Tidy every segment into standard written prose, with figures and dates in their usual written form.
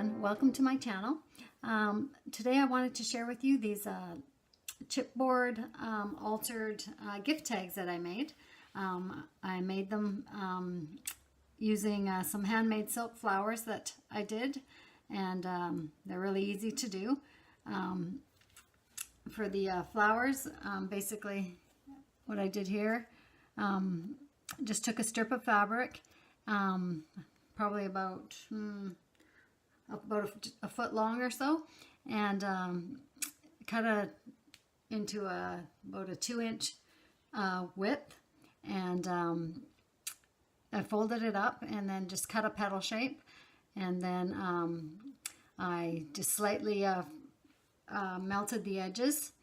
everyone, welcome to my channel. Today I wanted to share with you these chipboard altered gift tags that I made. I made them using some handmade silk flowers that I did, and they're really easy to do. For the flowers, basically what I did here, just took a strip of fabric, probably about a foot long or so, and cut it into about a 2-inch width, and I folded it up and then just cut a petal shape, and then I just slightly melted the edges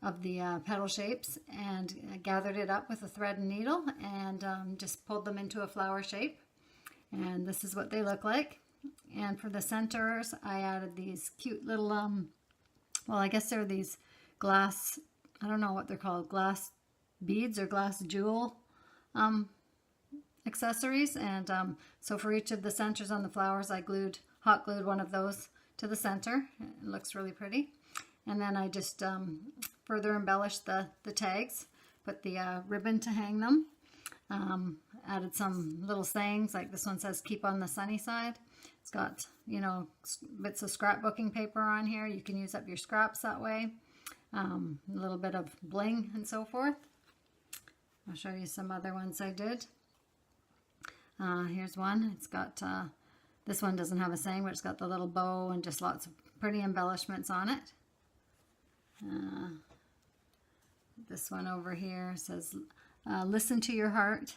of the petal shapes and gathered it up with a thread and needle, and just pulled them into a flower shape. And this is what they look like. And for the centers, I added these cute little, well, I guess they're these glass, I don't know what they're called, glass beads or glass jewel accessories. And so for each of the centers on the flowers, I hot glued one of those to the center. It looks really pretty. And then I just further embellished the tags, put the ribbon to hang them. Added some little sayings, like this one says, "Keep on the sunny side." It's got, you know, bits of scrapbooking paper on here. You can use up your scraps that way. A little bit of bling and so forth. I'll show you some other ones I did. Here's one. It's got, this one doesn't have a saying, but it's got the little bow and just lots of pretty embellishments on it. This one over here says, "Listen to your heart."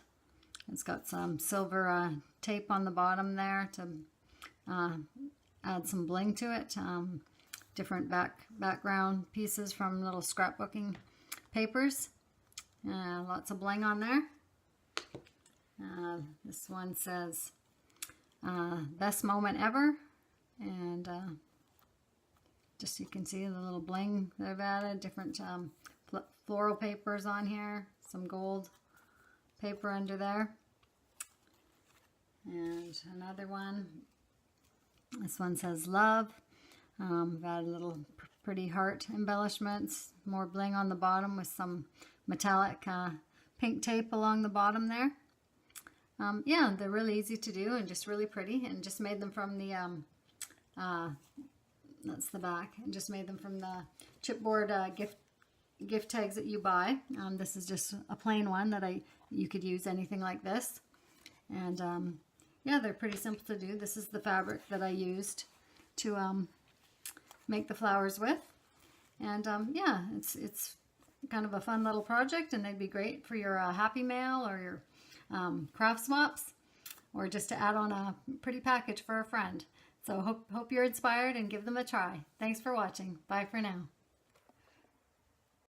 It's got some silver tape on the bottom there to add some bling to it. Different background pieces from little scrapbooking papers. Lots of bling on there. This one says, "Best moment ever." And just so you can see the little bling that I've added. Different floral papers on here. Some gold paper under there. And another one. This one says "Love." I've added little pretty heart embellishments. More bling on the bottom with some metallic pink tape along the bottom there. Yeah, they're really easy to do and just really pretty. And just made them from the, that's the back. And just made them from the chipboard gift tags that you buy. This is just a plain one that you could use anything like this. And yeah, they're pretty simple to do. This is the fabric that I used to make the flowers with. And yeah, it's kind of a fun little project, and they'd be great for your Happy Mail or your craft swaps, or just to add on a pretty package for a friend. So hope you're inspired and give them a try. Thanks for watching. Bye for now.